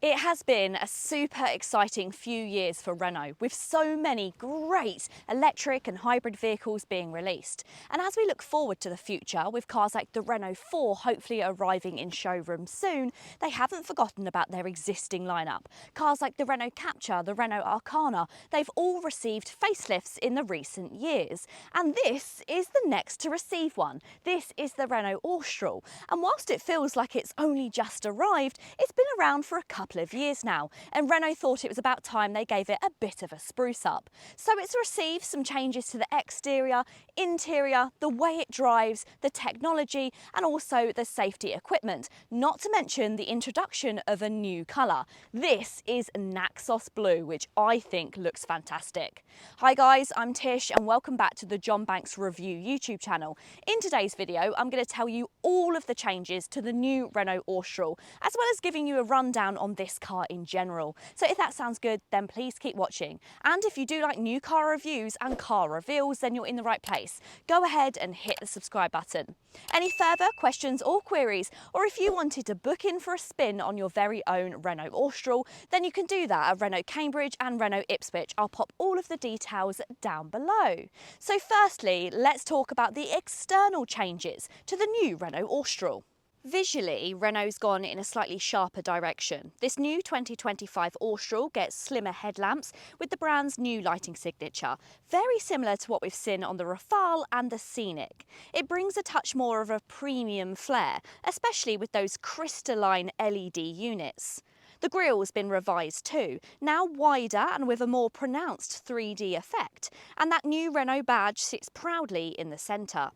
It has been a super exciting few years for Renault, with so many great electric and hybrid vehicles being released. And as we look forward to the future, with cars like the Renault 4 hopefully arriving in showrooms soon, they haven't forgotten about their existing lineup. Cars like the Renault Captur, the Renault Arcana, they've all received facelifts in the recent years. And this is the next to receive one. This is the Renault Austral. And whilst it feels like it's only just arrived, it's been around for a couple of years now, and Renault thought it was about time they gave it a bit of a spruce up. So it's received some changes to the exterior, interior, the way it drives, the technology, and also the safety equipment, not to mention the introduction of a new colour. This is Naxos Blue, which I think looks fantastic. Hi guys, I'm Tish and welcome back to the John Banks Review YouTube channel. In today's video, I'm going to tell you all of the changes to the new Renault Austral, as well as giving you a rundown on this car in general. So if that sounds good, then please keep watching. And if you do like new car reviews and car reveals, then you're in the right place. Go ahead and hit the subscribe button. Any further questions or queries, or if you wanted to book in for a spin on your very own Renault Austral, then you can do that at Renault Cambridge and Renault Ipswich. I'll pop all of the details down below. So firstly, let's talk about the external changes to the new Renault Austral. Visually, Renault's gone in a slightly sharper direction. This new 2025 Austral gets slimmer headlamps with the brand's new lighting signature, very similar to what we've seen on the Rafale and the Scenic. It brings a touch more of a premium flair, especially with those crystalline LED units. The grille's been revised too, now wider and with a more pronounced 3D effect, and that new Renault badge sits proudly in the centre.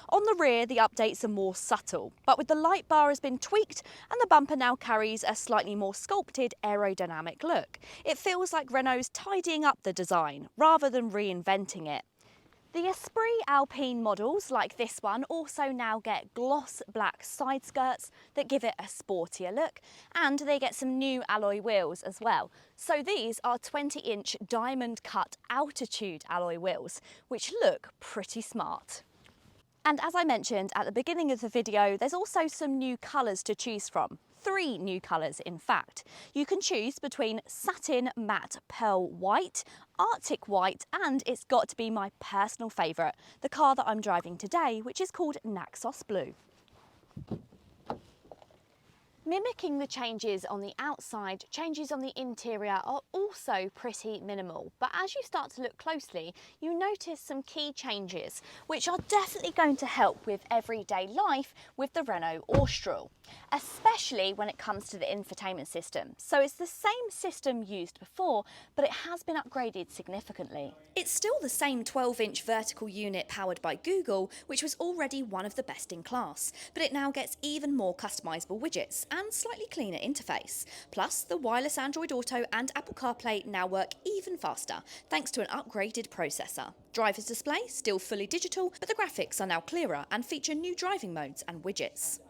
On the rear, the updates are more subtle, but with the light bar has been tweaked and the bumper now carries a slightly more sculpted aerodynamic look. It feels like Renault's tidying up the design rather than reinventing it. The Esprit Alpine models, like this one, also now get gloss black side skirts that give it a sportier look, and they get some new alloy wheels as well. So these are 20-inch diamond cut altitude alloy wheels, which look pretty smart. And as I mentioned at the beginning of the video, there's also some new colours to choose from. 3 new colours in fact. You can choose between satin matte pearl white, arctic white, and it's got to be my personal favourite, the car that I'm driving today, which is called Naxos Blue. Mimicking the changes on the outside, changes on the interior are also pretty minimal. But as you start to look closely, you notice some key changes, which are definitely going to help with everyday life with the Renault Austral, especially when it comes to the infotainment system. So it's the same system used before, but it has been upgraded significantly. It's still the same 12-inch vertical unit powered by Google, which was already one of the best in class, but it now gets even more customizable widgets and slightly cleaner interface. Plus, the wireless Android Auto and Apple CarPlay now work even faster, thanks to an upgraded processor. Driver's display, still fully digital, but the graphics are now clearer and feature new driving modes and widgets.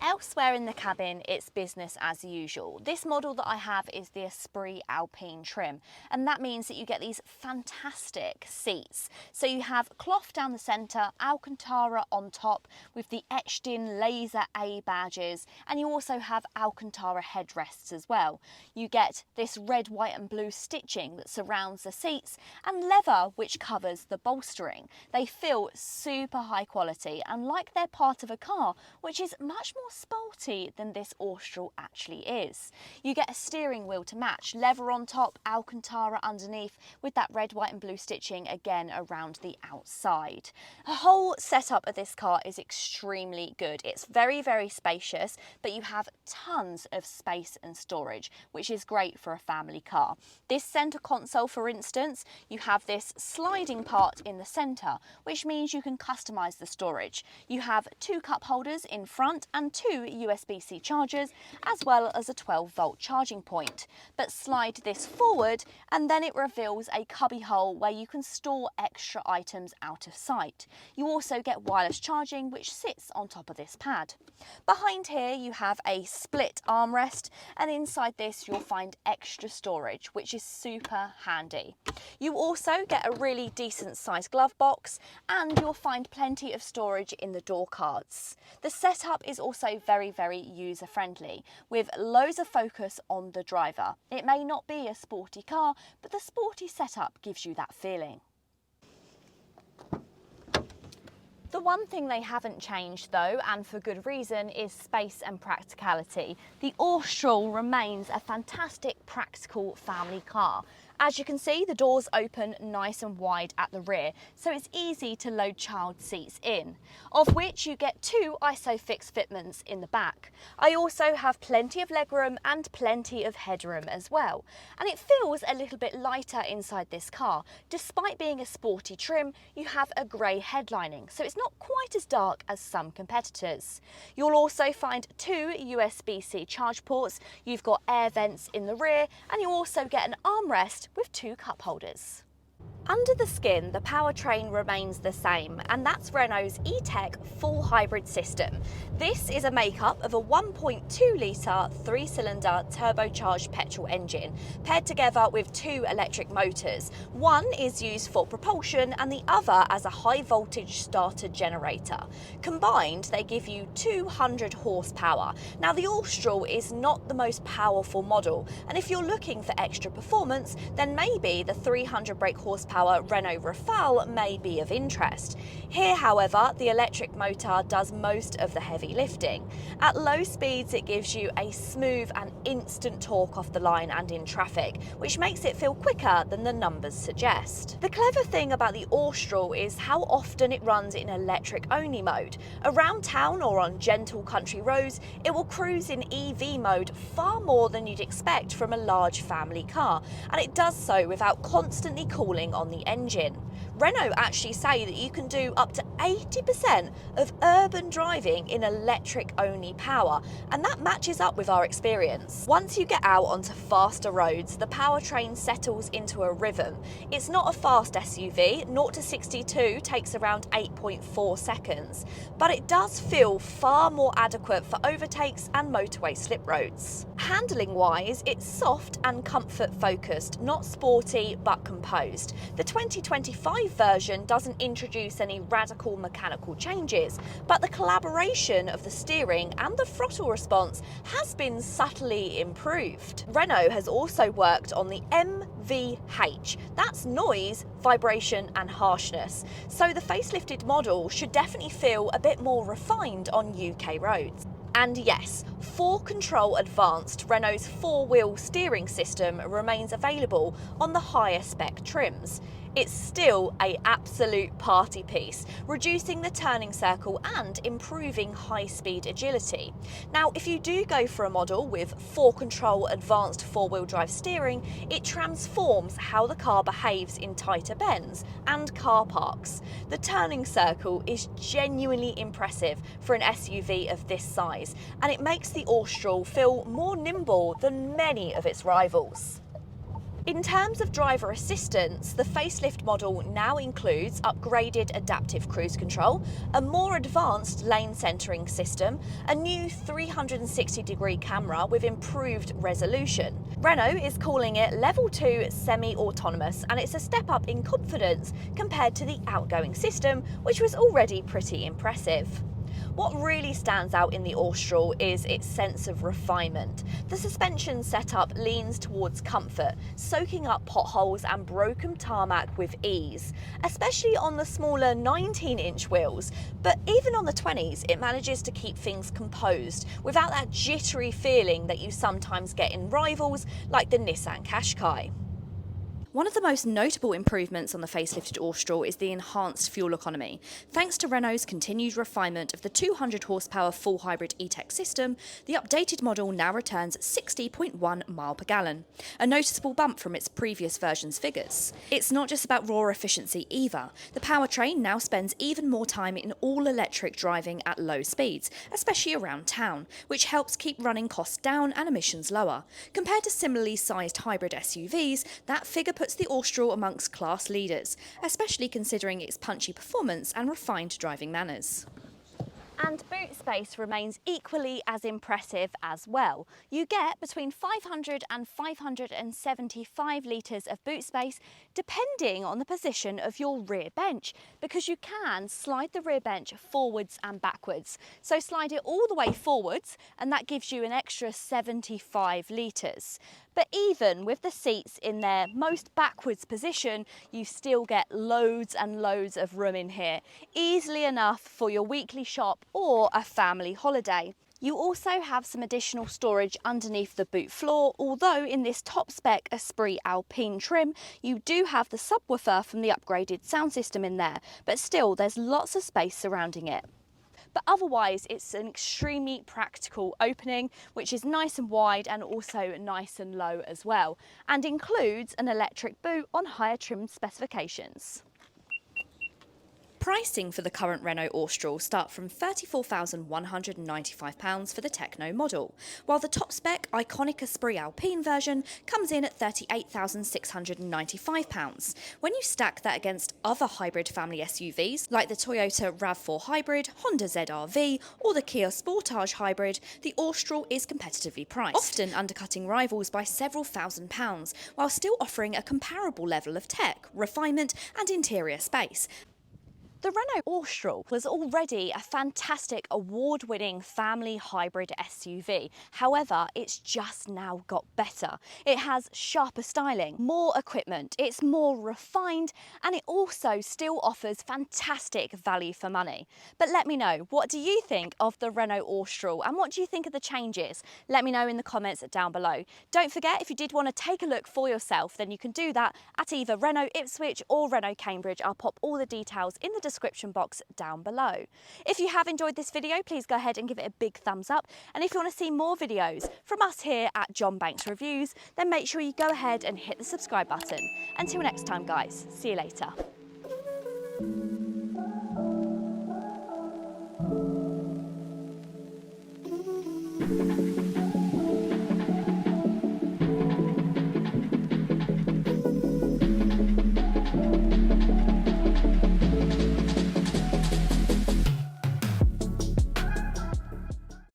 Elsewhere in the cabin, it's business as usual. This model that I have is the Esprit Alpine trim, and that means that you get these fantastic seats. So you have cloth down the centre, Alcantara on top with the etched in laser A badges, and you also have Alcantara headrests as well. You get this red, white and blue stitching that surrounds the seats, and leather which covers the bolstering. They feel super high quality and like they're part of a car, which is much more sporty than this Austral actually is. You get a steering wheel to match, leather on top, Alcantara underneath, with that red, white and blue stitching again around the outside. The whole setup of this car is extremely good. It's very, very spacious, but you have tons of space and storage, which is great for a family car. This centre console, for instance, you have this sliding part in the centre, which means you can customise the storage. You have 2 cup holders in front and 2 USB-C chargers, as well as a 12-volt charging point. But slide this forward and then it reveals a cubby hole where you can store extra items out of sight. You also get wireless charging, which sits on top of this pad. Behind here you have a split armrest, and inside this you'll find extra storage, which is super handy. You also get a really decent sized glove box, and you'll find plenty of storage in the door cards. The setup is also also very user-friendly, with loads of focus on the driver. It may not be a sporty car, but the sporty setup gives you that feeling. The one thing they haven't changed though, and for good reason, is space and practicality. The Austral remains a fantastic practical family car. As you can see, the doors open nice and wide at the rear, so it's easy to load child seats in, of which you get 2 ISOFIX fitments in the back. I also have plenty of legroom and plenty of headroom as well, and it feels a little bit lighter inside this car. Despite being a sporty trim, you have a grey headlining, so it's not quite as dark as some competitors. You'll also find 2 USB-C charge ports, you've got air vents in the rear, and you also get an armrest with 2 cup holders. Under the skin, the powertrain remains the same, and that's Renault's E-Tech full hybrid system. This is a makeup of a 1.2 litre 3-cylinder turbocharged petrol engine, paired together with 2 electric motors. One is used for propulsion and the other as a high voltage starter generator. Combined, they give you 200 horsepower. Now, the Austral is not the most powerful model, and if you're looking for extra performance, then maybe the 300 brake horsepower Renault Rafale may be of interest. Here, however, the electric motor does most of the heavy lifting. At low speeds, it gives you a smooth and instant torque off the line and in traffic, which makes it feel quicker than the numbers suggest. The clever thing about the Austral is how often it runs in electric-only mode. Around town or on gentle country roads, it will cruise in EV mode far more than you'd expect from a large family car, and it does so without constantly cooling on the engine. Renault actually say that you can do up to 80% of urban driving in electric-only power, and that matches up with our experience. Once you get out onto faster roads, the powertrain settles into a rhythm. It's not a fast SUV, 0 to 62 takes around 8.4 seconds, but it does feel far more adequate for overtakes and motorway slip roads. Handling-wise, it's soft and comfort-focused, not sporty but composed. The 2025 version doesn't introduce any radical mechanical changes, but the collaboration of the steering and the throttle response has been subtly improved. Renault has also worked on the MVH, that's noise, vibration and harshness, so the facelifted model should definitely feel a bit more refined on UK roads. And yes, 4Control Advanced, Renault's 4-wheel steering system, remains available on the higher spec trims. It's still an absolute party piece, reducing the turning circle and improving high-speed agility. Now, if you do go for a model with 4Control Advanced 4-wheel drive steering, it transforms how the car behaves in tighter bends and car parks. The turning circle is genuinely impressive for an SUV of this size, and it makes the Austral feel more nimble than many of its rivals. In terms of driver assistance, the facelift model now includes upgraded adaptive cruise control, a more advanced lane centering system, a new 360-degree camera with improved resolution. Renault is calling it Level 2 semi-autonomous, and it's a step up in confidence compared to the outgoing system, which was already pretty impressive. What really stands out in the Austral is its sense of refinement. The suspension setup leans towards comfort, soaking up potholes and broken tarmac with ease, especially on the smaller 19-inch wheels. But even on the 20s, it manages to keep things composed without that jittery feeling that you sometimes get in rivals like the Nissan Qashqai. One of the most notable improvements on the facelifted Austral is the enhanced fuel economy. Thanks to Renault's continued refinement of the 200 horsepower full hybrid E-Tech system, the updated model now returns 60.1 mile per gallon, a noticeable bump from its previous version's figures. It's not just about raw efficiency either. The powertrain now spends even more time in all-electric driving at low speeds, especially around town, which helps keep running costs down and emissions lower. Compared to similarly sized hybrid SUVs, that figure puts the Austral amongst class leaders, especially considering its punchy performance and refined driving manners. And boot space remains equally as impressive as well. You get between 500 and 575 litres of boot space depending on the position of your rear bench, because you can slide the rear bench forwards and backwards. So slide it all the way forwards and that gives you an extra 75 litres. But even with the seats in their most backwards position, you still get loads and loads of room in here, easily enough for your weekly shop or a family holiday. You also have some additional storage underneath the boot floor, although in this top spec Esprit Alpine trim, you do have the subwoofer from the upgraded sound system in there, but still there's lots of space surrounding it. But otherwise, it's an extremely practical opening, which is nice and wide and also nice and low as well, and includes an electric boot on higher trim specifications. Pricing for the current Renault Austral start from £34,195 for the Techno model, while the top spec iconic Esprit Alpine version comes in at £38,695. When you stack that against other hybrid family SUVs like the Toyota RAV4 Hybrid, Honda ZR-V or the Kia Sportage Hybrid, the Austral is competitively priced, often undercutting rivals by several £1,000s, while still offering a comparable level of tech, refinement and interior space. The Renault Austral was already a fantastic award-winning family hybrid SUV. However, it's just now got better. It has sharper styling, more equipment, it's more refined, and it also still offers fantastic value for money. But let me know, what do you think of the Renault Austral and what do you think of the changes? Let me know in the comments down below. Don't forget, if you did want to take a look for yourself, then you can do that at either Renault Ipswich or Renault Cambridge. I'll pop all the details in the description box down below. If you have enjoyed this video, please go ahead and give it a big thumbs up. And if you want to see more videos from us here at John Banks Reviews, then make sure you go ahead and hit the subscribe button. Until next time, guys, see you later.